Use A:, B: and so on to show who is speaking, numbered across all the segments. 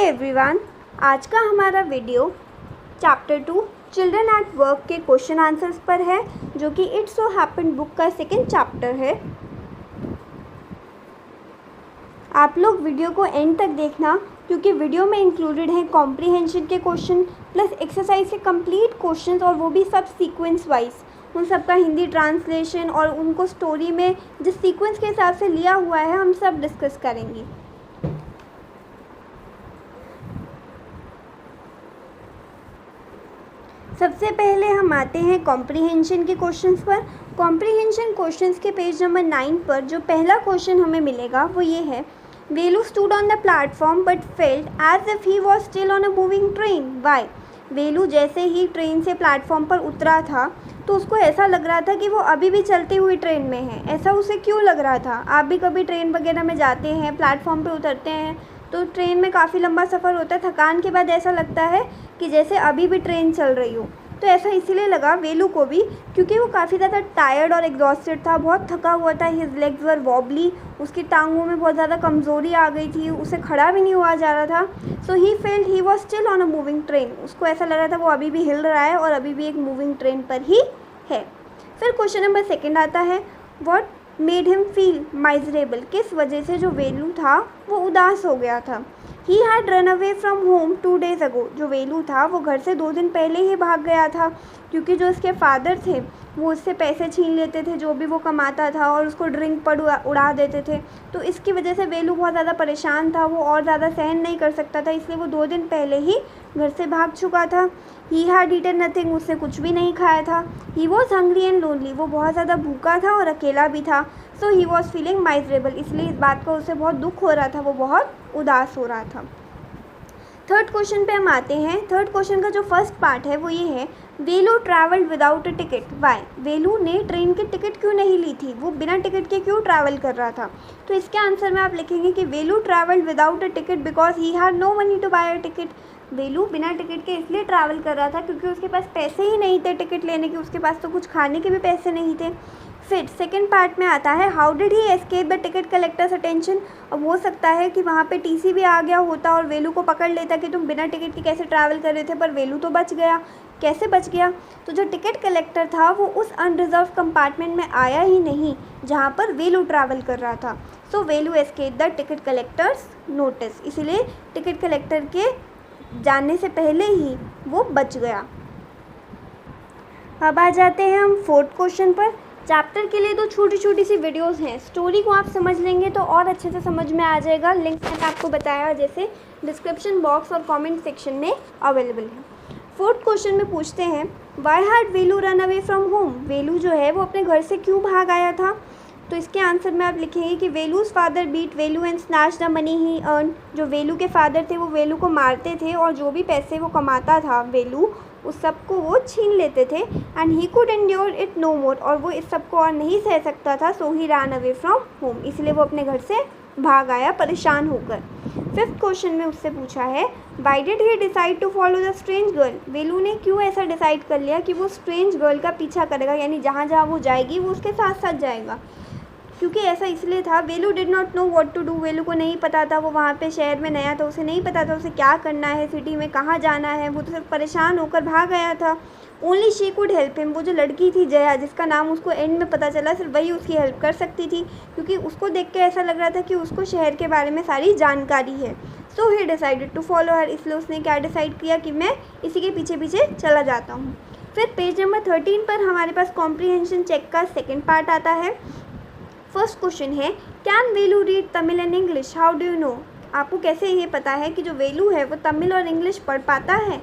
A: Everyone, आज का हमारा video chapter 2 children at work के क्वेश्चन आंसर्स पर है, जो कि इट्स सो हैपेंड बुक का सेकंड चैप्टर है। आप लोग वीडियो को एंड तक देखना, क्योंकि वीडियो में इंक्लूडेड है कॉम्प्रीहेंशन के क्वेश्चन प्लस एक्सरसाइज के कंप्लीट क्वेश्चंस, और वो भी सब सीक्वेंस वाइज। उन सब का हिंदी ट्रांसलेशन और उनको स्टोरी में जिस सीक्वेंस के हिसाब से लिया हुआ है हम सब डिस्कस करेंगे। सबसे पहले हम आते हैं कॉम्प्रीहेंशन के क्वेश्चंस पर। कॉम्प्रीहेंशन क्वेश्चंस के पेज नंबर 9 पर जो पहला क्वेश्चन हमें मिलेगा वो ये है, Velu stood on the platform but felt as if he was still on a moving train. Why? Velu जैसे ही ट्रेन से प्लेटफॉर्म पर उतरा था तो उसको ऐसा लग रहा था कि वो अभी भी चलती हुई ट्रेन में है। ऐसा उसे क्यों लग रहा था? आप भी कभी ट्रेन वगैरह में जाते हैं, प्लेटफॉर्म पे उतरते हैं तो ट्रेन में काफ़ी लंबा सफ़र होता है, थकान के बाद ऐसा लगता है कि जैसे अभी भी ट्रेन चल रही हो। तो ऐसा इसीलिए लगा वेलू को भी, क्योंकि वो काफ़ी ज़्यादा टायर्ड और एग्जॉस्टेड था, बहुत थका हुआ था। हिज लेग्स वर वॉबली, उसकी टांगों में बहुत ज़्यादा कमज़ोरी आ गई थी, उसे खड़ा भी नहीं हुआ जा रहा था। So he felt he was still on a moving train. उसको ऐसा लग रहा था वो अभी भी हिल रहा है और अभी भी एक मूविंग ट्रेन पर ही है। फिर क्वेश्चन नंबर 2 आता है, what made him feel miserable. किस वजह से जो वेलू था वो उदास हो गया था। He had run away from home 2 days ago। जो वेलू था वो घर से 2 दिन पहले ही भाग गया था, क्योंकि जो उसके फादर थे वो उससे पैसे छीन लेते थे जो भी वो कमाता था, और उसको ड्रिंक पर उड़ा देते थे। तो इसकी वजह से वेलू बहुत ज़्यादा परेशान था, वो और ज़्यादा सहन नहीं कर सकता था, इसलिए वो 2 दिन पहले ही घर से भाग चुका था। He had eaten nothing. उसने कुछ भी नहीं खाया था। He was hungry and lonely. वो बहुत ज़्यादा भूखा था और अकेला भी था। So he was feeling miserable. इसलिए इस बात का उसे बहुत दुख हो रहा था, वो बहुत उदास हो रहा था। थर्ड क्वेश्चन पे हम आते हैं। थर्ड क्वेश्चन का जो फर्स्ट पार्ट है वो ये है, Velu travelled without a ticket. Why? Velu ने ट्रेन की टिकट क्यों नहीं ली थी? वो बिना टिकट के क्यों ट्रैवल कर रहा था? तो इसके आंसर में आप लिखेंगे कि Velu travelled without a ticket because he had no money to buy a ticket. Velu बिना टिकट के इसलिए ट्रैवल कर रहा था क्योंकि उसके पास पैसे ही नहीं थे टिकट लेने के, उसके पास तो कुछ खाने के भी पैसे नहीं थे। फिर सेकंड पार्ट में आता है, how did he escape the ticket collector's attention. अब हो सकता है कि वहाँ पे टीसी भी आ गया होता और वेलू को पकड़ लेता कि तुम बिना टिकट के कैसे ट्रैवल कर रहे थे, पर वेलू तो बच गया। कैसे बच गया? तो जो टिकट कलेक्टर था वो उस अनरिजर्व कंपार्टमेंट में आया ही नहीं जहाँ पर वेलू ट्रैवल कर रहा था। So Velu escape the ticket collector's notice. इसीलिए टिकट कलेक्टर के जाने से पहले ही वो बच गया। अब आ जाते हैं हम फोर्थ क्वेश्चन पर। चैप्टर के लिए 2 छोटी छोटी सी वीडियोस हैं। स्टोरी को आप समझ लेंगे तो और अच्छे से समझ में आ जाएगा। लिंक मैंने आपको बताया जैसे डिस्क्रिप्शन बॉक्स और कमेंट सेक्शन में अवेलेबल है। फोर्थ क्वेश्चन में पूछते हैं, why had Velu run away from home. Velu जो है वो अपने घर से क्यों भाग आया था? तो इसके आंसर में आप लिखेंगे कि Velu's father beat Velu and snatch the money he earn. जो वेलू के फादर थे वो वेलू को मारते थे और जो भी पैसे वो कमाता था वेलू उस सब को वो छीन लेते थे। And he could endure it no more. और वो इस सब को और नहीं सह सकता था। So he run away from home. इसलिए वो अपने घर से भाग आया परेशान होकर। फिफ्थ क्वेश्चन में उससे पूछा है, why did he decide to follow the strange girl. Velu ने क्यों ऐसा डिसाइड कर लिया कि वो स्ट्रेंज गर्ल का पीछा करेगा, यानी जहाँ जहाँ वो जाएगी वो उसके साथ साथ जाएगा। क्योंकि ऐसा इसलिए था, Velu did not know what to do. Velu को नहीं पता था, वो वहाँ पे शहर में नया था, उसे नहीं पता था उसे क्या करना है, सिटी में कहाँ जाना है। वो तो सिर्फ परेशान होकर भाग गया था। Only she could help him. वो जो लड़की थी जया, जिसका नाम उसको एंड में पता चला, सिर्फ वही उसकी हेल्प कर सकती थी, क्योंकि उसको देख के ऐसा लग रहा था कि उसको शहर के बारे में सारी जानकारी है। So he decided to follow her. इसलिए उसने क्या डिसाइड किया कि मैं इसी के पीछे पीछे चला जाता हूँ। फिर पेज नंबर 13 पर हमारे पास कॉम्प्रीहेंशन चेक का सेकेंड पार्ट आता है। फर्स्ट क्वेश्चन है, can Velu read Tamil and English, how do you know. आपको कैसे ये पता है कि जो वेलू है वो तमिल और इंग्लिश पढ़ पाता है,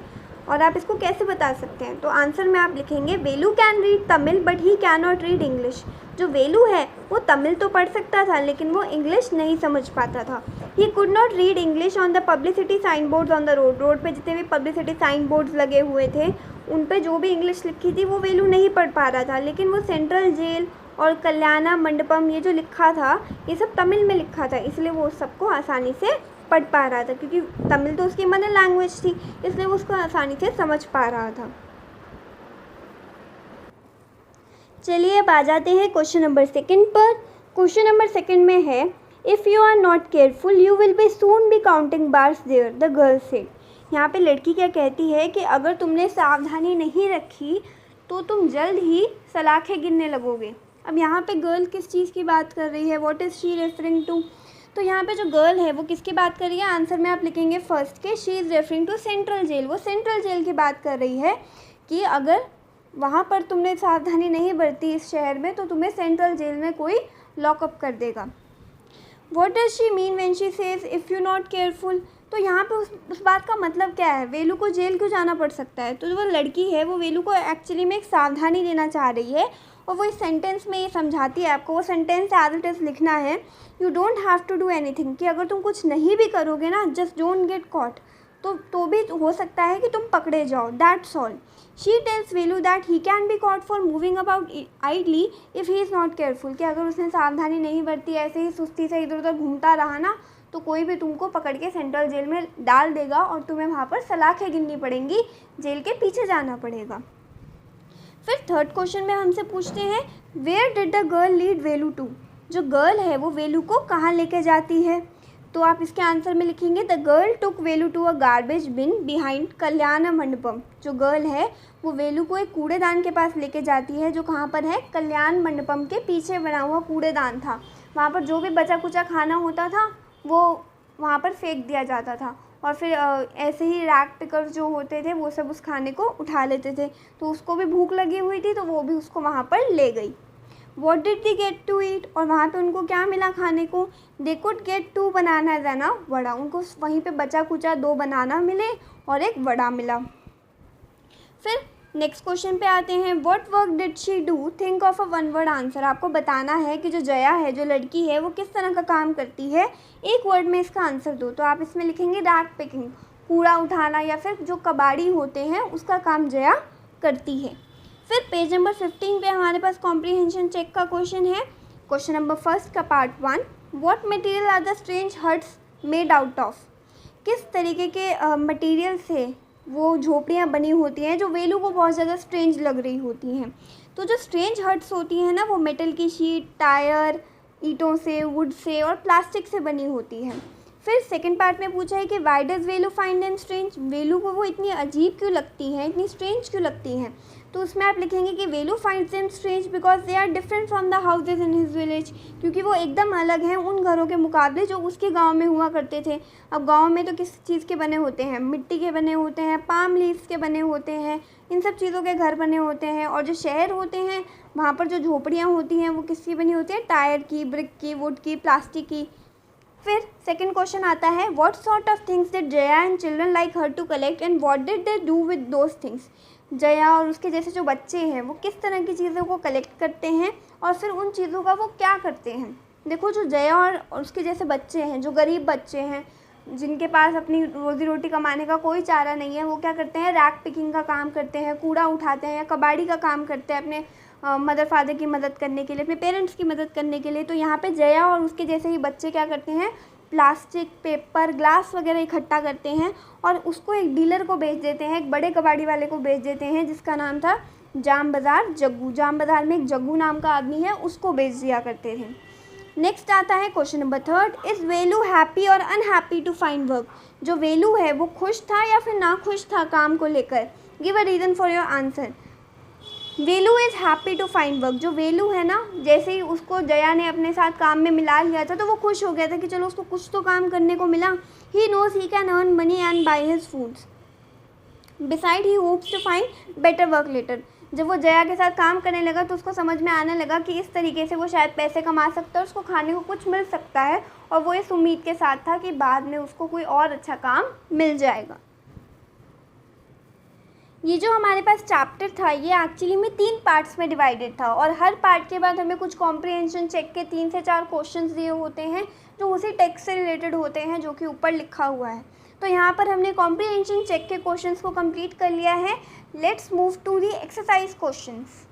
A: और आप इसको कैसे बता सकते हैं? तो आंसर में आप लिखेंगे, Velu can read Tamil but he can not read English. जो वेलू है वो तमिल तो पढ़ सकता था लेकिन वो इंग्लिश नहीं समझ पाता था। He could not read English on the publicity sign boards on the road. Road पे जितने भी पब्लिसिटी साइन बोर्ड्स लगे हुए थे उन पे जो भी इंग्लिश लिखी थी वो वेलू नहीं पढ़ पा रहा था, लेकिन वो सेंट्रल जेल और कल्याणा मंडपम ये जो लिखा था ये सब तमिल में लिखा था, इसलिए वो सबको आसानी से पढ़ पा रहा था, क्योंकि तमिल तो उसकी मदर लैंग्वेज थी, इसलिए वो उसको आसानी से समझ पा रहा था। चलिए अब आ जाते हैं क्वेश्चन नंबर 2 पर। क्वेश्चन नंबर 2 में है, if you are not careful you will be soon be counting bars there, the girl said. यहाँ पे लड़की क्या कहती है कि अगर तुमने सावधानी नहीं रखी तो तुम जल्द ही सलाखें गिनने लगोगे। अब यहाँ पे गर्ल किस चीज़ की बात कर रही है, what is she referring to? तो यहाँ पे जो गर्ल है वो किसकी बात कर रही है? आंसर में आप लिखेंगे फर्स्ट के she is referring to central jail. वो सेंट्रल जेल की बात कर रही है कि अगर वहाँ पर तुमने सावधानी नहीं बरती इस शहर में तो तुम्हें सेंट्रल जेल में कोई लॉकअप कर देगा। What does she mean when she says if you not careful? तो यहाँ पे उस बात का मतलब क्या है? वेलू को जेल क्यों जाना पड़ सकता है? तो जो वो लड़की है वो वेलू को एक्चुअली में एक सावधानी देना चाह रही है और वो इस सेंटेंस में ये समझाती है आपको। वो सेंटेंस एज इट इज़ लिखना है, you don't have to do anything, कि अगर तुम कुछ नहीं भी करोगे ना, जस्ट डोंट गेट कॉट, तो भी हो सकता है कि तुम पकड़े जाओ, that's all. She tells Velu that he can be caught for moving about idly if he is not careful, कि अगर उसने सावधानी नहीं बरती, ऐसे ही सुस्ती से इधर उधर घूमता रहा ना, तो कोई भी तुमको पकड़ के सेंट्रल जेल में डाल देगा और तुम्हें वहाँ पर सलाखें गिननी पड़ेंगी, जेल के पीछे जाना पड़ेगा। फिर थर्ड क्वेश्चन में हमसे पूछते हैं where did the girl lead Velu to? जो गर्ल है वो वेलू को कहाँ लेके जाती है? तो आप इसके आंसर में लिखेंगे the girl took Velu to a garbage bin behind Kalyan Mandapam. जो गर्ल है वो वेलू को एक कूड़ेदान के पास लेके जाती है, जो कहाँ पर है? कल्याण मंडपम के पीछे बना हुआ कूड़ेदान था। वहाँ पर जो भी बचा कुचा खाना होता था वो वहाँ पर फेंक दिया जाता था और फिर ऐसे ही रैग पिकर जो होते थे वो सब उस खाने को उठा लेते थे। तो उसको भी भूख लगी हुई थी तो वो भी उसको वहाँ पर ले गई। What did they get to eat? और वहाँ पे उनको क्या मिला खाने को? They could get 2 bananas and a vada. उनको वहीं पे बचा कुचा 2 बनाना मिले और एक वड़ा मिला। फिर नेक्स्ट क्वेश्चन पे आते हैं what work did she do? Think of a one word answer. आपको बताना है कि जो जया है, जो लड़की है, वो किस तरह का काम करती है, एक वर्ड में इसका आंसर दो। तो आप इसमें लिखेंगे रैग पिकिंग, कूड़ा उठाना या फिर जो कबाड़ी होते हैं उसका काम जया करती है। फिर पेज नंबर 15 पे हमारे पास कॉम्प्रीहेंशन चेक का क्वेश्चन है। क्वेश्चन नंबर फर्स्ट का part 1, what material are the strange huts made out of? किस तरीके के मटेरियल से वो झोपड़ियाँ बनी होती हैं जो वेलू को बहुत ज़्यादा स्ट्रेंज लग रही होती हैं? तो जो स्ट्रेंज हट्स होती हैं ना वो मेटल की शीट, टायर, ईंटों से, वुड से और प्लास्टिक से बनी होती है। फिर सेकंड पार्ट में पूछा है कि why does Velu find them strange? Velu को वो इतनी अजीब क्यों लगती हैं, इतनी स्ट्रेंज क्यों लगती हैं? तो उसमें आप लिखेंगे कि Velu finds them strange because they are different from the houses in his village, क्योंकि वो एकदम अलग हैं उन घरों के मुकाबले जो उसके गांव में हुआ करते थे। अब गांव में तो किस चीज़ के बने होते हैं? मिट्टी के बने होते हैं, पाम लीव्स के बने होते हैं, इन सब चीज़ों के घर बने होते हैं। और जो शहर होते हैं वहाँ पर जो झोपड़ियाँ होती हैं वो किसकी बनी होती है? टायर की, ब्रिक की, वुड की, प्लास्टिक की। फिर सेकंड क्वेश्चन आता है what sort of things did Jaya and children like her to collect and what did they do with those things? Jaya और उसके जैसे जो बच्चे हैं वो किस तरह की चीज़ों को कलेक्ट करते हैं और फिर उन चीज़ों का वो क्या करते हैं? देखो जो जया और उसके जैसे बच्चे हैं, जो गरीब बच्चे हैं, जिनके पास अपनी रोज़ी रोटी कमाने का कोई चारा नहीं है, वो क्या करते हैं? रैक पिकिंग का काम करते हैं, कूड़ा उठाते हैं या कबाड़ी का काम करते हैं अपने मदर फादर की मदद करने के लिए, अपने पेरेंट्स की मदद करने के लिए। तो यहाँ पे जया और उसके जैसे ही बच्चे क्या करते हैं? प्लास्टिक, पेपर, ग्लास वगैरह इकट्ठा करते हैं और उसको एक डीलर को बेच देते हैं, एक बड़े कबाड़ी वाले को बेच देते हैं जिसका नाम था जाम बाज़ार जग्गू। जाम बाज़ार में एक जग्गू नाम का आदमी है, उसको बेच दिया करते थे। नेक्स्ट आता है question number third, is Velu happy और अनहैप्पी टू फाइंड वर्क? जो वेलू है वो खुश था या फिर ना खुश था काम को लेकर? Give a reason for your answer. Velu is happy to find work. जो वेलू है ना, जैसे ही उसको जया ने अपने साथ काम में मिला लिया था तो वो खुश हो गया था कि चलो उसको कुछ तो काम करने को मिला। He knows he can earn money and buy his foods beside he hopes to find better work later. जब वो जया के साथ काम करने लगा तो उसको समझ में आने लगा कि इस तरीके से वो शायद पैसे कमा सकता है, उसको खाने को कुछ मिल सकता है, और वो इस उम्मीद के साथ था कि बाद में उसको कोई और अच्छा काम मिल जाएगा। ये जो हमारे पास चैप्टर था ये एक्चुअली में 3 पार्ट्स में डिवाइडेड था और हर पार्ट के बाद हमें कुछ कॉम्प्रिहेंशन चेक के 3 से 4 क्वेश्चंस दिए होते हैं जो उसी टेक्स्ट से रिलेटेड होते हैं जो कि ऊपर लिखा हुआ है। तो यहाँ पर हमने कॉम्प्रिहेंशन चेक के क्वेश्चंस को कंप्लीट कर लिया है। Let's move to the exercise questions.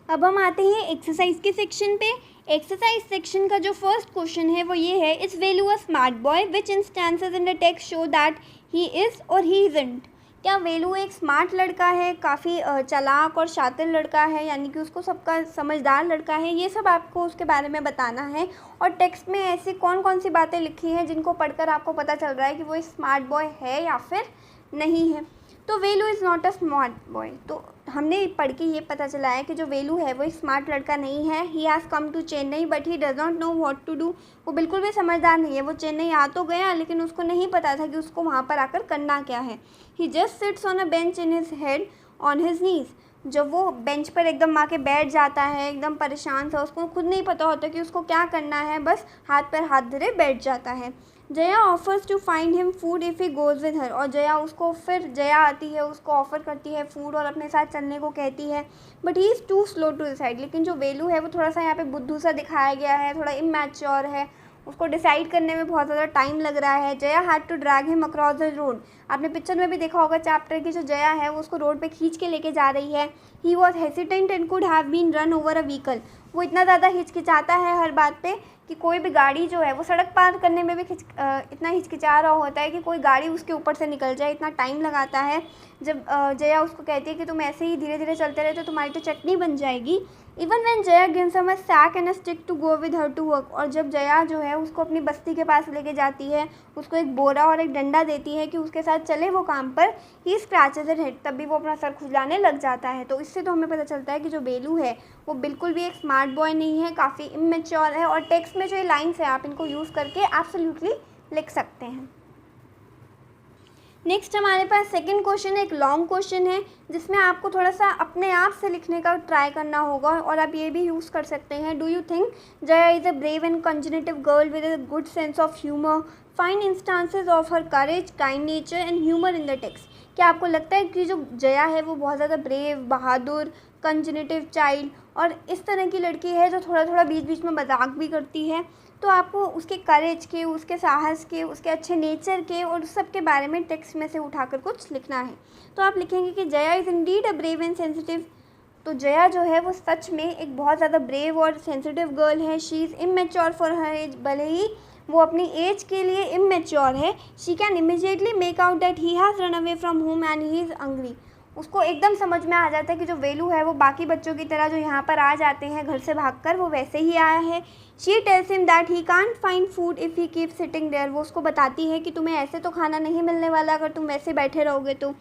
A: अब हम आते हैं एक्सरसाइज के सेक्शन पे। एक्सरसाइज सेक्शन का जो फर्स्ट क्वेश्चन है वो ये है, is Velu a smart boy? Which instances in the text show that he is और ही इजंट? क्या वेलू एक स्मार्ट लड़का है, काफ़ी चालाक और शातिर लड़का है, यानी कि उसको सबका समझदार लड़का है, ये सब आपको उसके बारे में बताना है। और टेक्स्ट में ऐसी कौन कौन सी बातें लिखी हैं जिनको पढ़कर आपको पता चल रहा है कि वो एक स्मार्ट बॉय है या फिर नहीं है। तो Velu is not a smart boy, तो हमने पढ़ के ये पता चला है कि जो वेलू है वो एक स्मार्ट लड़का नहीं है। He has come to Chennai but he does not know what to do, वो बिल्कुल भी समझदार नहीं है। वो चेन्नई आ तो गया लेकिन उसको नहीं पता था कि उसको वहाँ पर आकर करना क्या है। He just sits on a bench in his head on his knees, जब वो बेंच पर एकदम आके बैठ जाता है एकदम परेशान सा, उसको खुद नहीं पता होता कि उसको क्या करना है, बस हाथ पर हाथ धरे बैठ जाता है। Jaya offers to find him food if he goes with her, और जया आती है, उसको ऑफ़र करती है फूड और अपने साथ चलने को कहती है। But he is too slow to decide, लेकिन जो वेलू है वो थोड़ा सा यहाँ पे बुद्धू सा दिखाया गया है, थोड़ा इमैच्योर है, उसको डिसाइड करने में बहुत ज़्यादा टाइम लग रहा है। Jaya had to drag him across the road, आपने पिक्चर में भी देखा होगा चैप्टर की, जो जया है वो उसको रोड पे खींच के लेके जा रही है। He was hesitant and could have been run over a vehicle, वो इतना ज़्यादा हिचकिचाता है हर बात पे कि कोई भी गाड़ी जो है वो सड़क पार करने में भी इतना हिचकिचा रहा होता है कि कोई गाड़ी उसके ऊपर से निकल जाए, इतना टाइम लगाता है। जब जया उसको कहती है कि तुम ऐसे ही धीरे धीरे चलते रहे तो तुम्हारी तो चटनी बन जाएगी। Even when Jaya gives him a sack and a stick to go with her to work, और जब जया जो है उसको अपनी बस्ती के पास लेके जाती है, उसको एक बोरा और एक डंडा देती है कि उसके साथ चले वो काम पर, ही स्क्रैचेज इट हेड, तब भी वो अपना सर खुजलाने लग जाता है। तो इससे तो हमें पता चलता है कि जो वेलू है वो बिल्कुल भी एक स्मार्ट बॉय नहीं है, काफ़ी इमेच्योर है। और टेक्स्ट में जो ये लाइन्स हैं आप इनको यूज़ करके एब्सोल्युटली लिख सकते हैं। नेक्स्ट हमारे पास सेकंड क्वेश्चन एक लॉन्ग क्वेश्चन है जिसमें आपको थोड़ा सा अपने आप से लिखने का ट्राई करना होगा, और आप ये भी यूज़ कर सकते हैं। Do you think Jaya is a brave and cognitive girl with a good sense of humour, find instances of her courage, kind nature and humour in the text. क्या आपको लगता है कि जो जया है वो बहुत ज़्यादा ब्रेव, बहादुर, कंजनेटिव चाइल्ड और इस तरह की लड़की है जो थोड़ा थोड़ा बीच बीच में मजाक भी करती है? तो आपको उसके करेज के, उसके साहस के, उसके अच्छे नेचर के और उस सब के बारे में टेक्स्ट में से उठाकर कुछ लिखना है। तो आप लिखेंगे कि Jaya is indeed a brave and sensitive, तो जया जो है वो सच में एक बहुत ज़्यादा ब्रेव और सेंसिटिव गर्ल है। She is immature for her age, भले ही वो अपनी एज के लिए इमेच्योर है। She can immediately make out that he has run away from home and he is hungry, उसको एकदम समझ में आ जाता है कि जो वेलू है वो बाकी बच्चों की तरह जो यहाँ पर आ जाते हैं घर से भागकर, वो वैसे ही आया है। She tells him that he can't find food if he keep sitting there, वो उसको बताती है कि तुम्हें ऐसे तो खाना नहीं मिलने वाला अगर तुम वैसे बैठे रहोगे तो।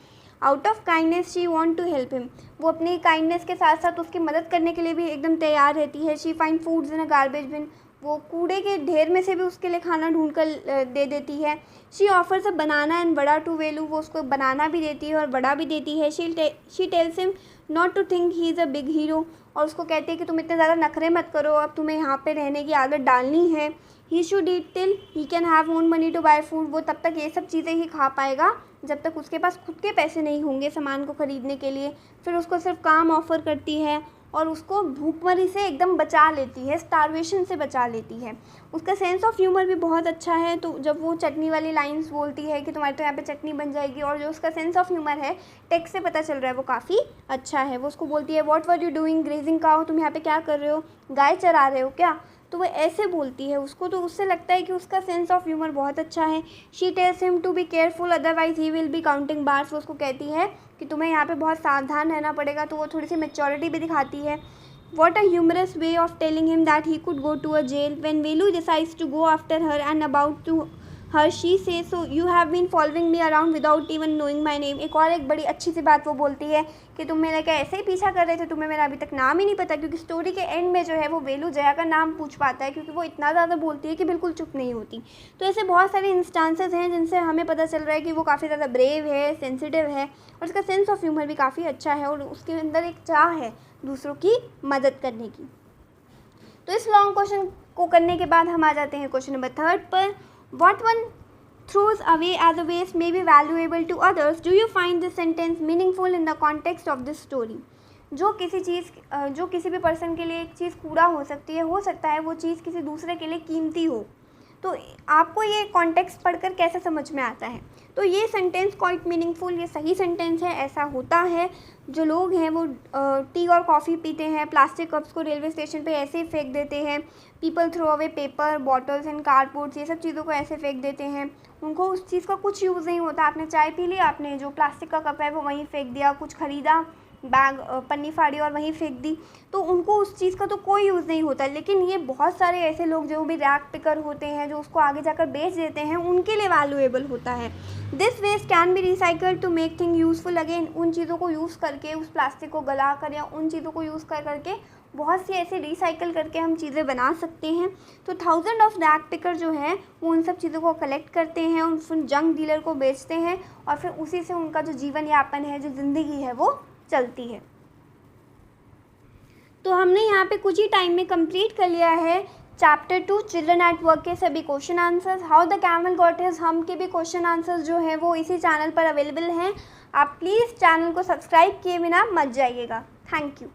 A: Out of kindness she want to help him, वो अपनी काइंडनेस के साथ साथ उसकी मदद करने के लिए भी एकदम तैयार रहती है। She find foods in a garbage bin, वो कूड़े के ढेर में से भी उसके लिए खाना ढूंढ कर दे देती है। She offers a banana and vada to Velu, वो उसको बनाना भी देती है और वड़ा भी देती है। She tells him not to think he is a big hero, और उसको कहती है कि तुम इतने ज़्यादा नखरे मत करो, अब तुम्हें यहाँ पे रहने की आदत डालनी है। He should eat till he can have own money to buy food, वो तब तक ये सब चीज़ें ही खा पाएगा जब तक उसके पास खुद के पैसे नहीं होंगे सामान को ख़रीदने के लिए। फिर उसको सिर्फ काम ऑफ़र करती है और उसको भूखमरी से एकदम बचा लेती है, स्टारवेशन से बचा लेती है। उसका सेंस ऑफ ह्यूमर भी बहुत अच्छा है, तो जब वो चटनी वाली लाइंस बोलती है कि तुम्हारे तो यहाँ पे चटनी बन जाएगी, और जो उसका सेंस ऑफ ह्यूमर है टेक्स्ट से पता चल रहा है वो काफ़ी अच्छा है। वो उसको बोलती है what were you doing grazing cow, तुम यहाँ पे क्या कर रहे हो, गाय चरा रहे हो क्या, तो वो ऐसे बोलती है उसको, तो उससे लगता है कि उसका सेंस ऑफ ह्यूमर बहुत अच्छा है। She tells him to be careful otherwise he will be counting bars, वो उसको कहती है कि तुम्हें यहाँ पे बहुत सावधान रहना पड़ेगा, तो वो थोड़ी सी मेच्योरिटी भी दिखाती है। What a humorous way of telling him that he could go to a jail. When Velu decides to go after her and about to her, she says, so you have been following me around without even knowing my name. एक और एक बड़ी अच्छी सी बात वो बोलती है कि तुम मेरा क्या ऐसे ही पीछा कर रहे थे, तुम्हें मेरा अभी तक नाम ही नहीं पता, क्योंकि स्टोरी के एंड में जो है वो वेलू जया का नाम पूछ पाता है, क्योंकि वो इतना ज़्यादा बोलती है कि बिल्कुल चुप नहीं होती। तो ऐसे बहुत सारे इंस्टांसेस हैं जिनसे हमें पता चल रहा है कि वो काफ़ी ज़्यादा ब्रेव है, सेंसिटिव है, और उसका सेंस ऑफ ह्यूमर भी काफ़ी अच्छा है, और उसके अंदर एक चाह है दूसरों की मदद करने की। तो इस लॉन्ग क्वेश्चन को करने के बाद हम आ जाते हैं क्वेश्चन नंबर 3 पर। What one throws away as a waste may be valuable to others, do you find this sentence meaningful in the context of this story. जो किसी भी पर्सन के लिए एक चीज़ कूड़ा हो सकती है, हो सकता है वो चीज़ किसी दूसरे के लिए कीमती हो, तो आपको ये कॉन्टेक्स्ट पढ़कर कैसे समझ में आता है। तो ये सेंटेंस क्वाइट मीनिंगफुल, ये सही सेंटेंस है, ऐसा होता है। जो लोग हैं वो टी और कॉफ़ी पीते हैं, प्लास्टिक कप्स को रेलवे स्टेशन पे ऐसे ही फेंक देते हैं। People throw away paper bottles and cardboards, ये सब चीज़ों को ऐसे फेंक देते हैं, उनको उस चीज़ का कुछ यूज़ नहीं होता। आपने चाय पी ली, आपने जो प्लास्टिक का कप है वो वहीं फेंक दिया, कुछ ख़रीदा, बैग पन्नी फाड़ी और वहीं फेंक दी, तो उनको उस चीज़ का तो कोई यूज़ नहीं होता। लेकिन ये बहुत सारे ऐसे लोग जो भी रैक पिकर होते हैं, जो उसको आगे जाकर बेच देते हैं, उनके लिए वैल्यूएबल होता है। This waste can be recycled to make thing useful again. उन चीज़ों को यूज़ करके, उस प्लास्टिक को गला कर या उन चीज़ों को यूज़ कर करके बहुत सी ऐसे रिसाइकिल करके हम चीज़ें बना सकते हैं। तो थाउजेंड ऑफ रैक पिकर जो हैं वो उन सब चीज़ों को कलेक्ट करते हैं, उन जंक डीलर को बेचते हैं और फिर उसी से उनका जो जीवन यापन है, जो ज़िंदगी है, वो चलती है। तो हमने यहाँ पे कुछ ही टाइम में कंप्लीट कर लिया है चैप्टर 2 चिल्ड्रन एट वर्क के सभी question answers. How the camel got his हम के भी क्वेश्चन आंसर्स जो हैं वो इसी चैनल पर अवेलेबल हैं। आप प्लीज़ चैनल को सब्सक्राइब किए बिना मत जाइएगा। Thank you.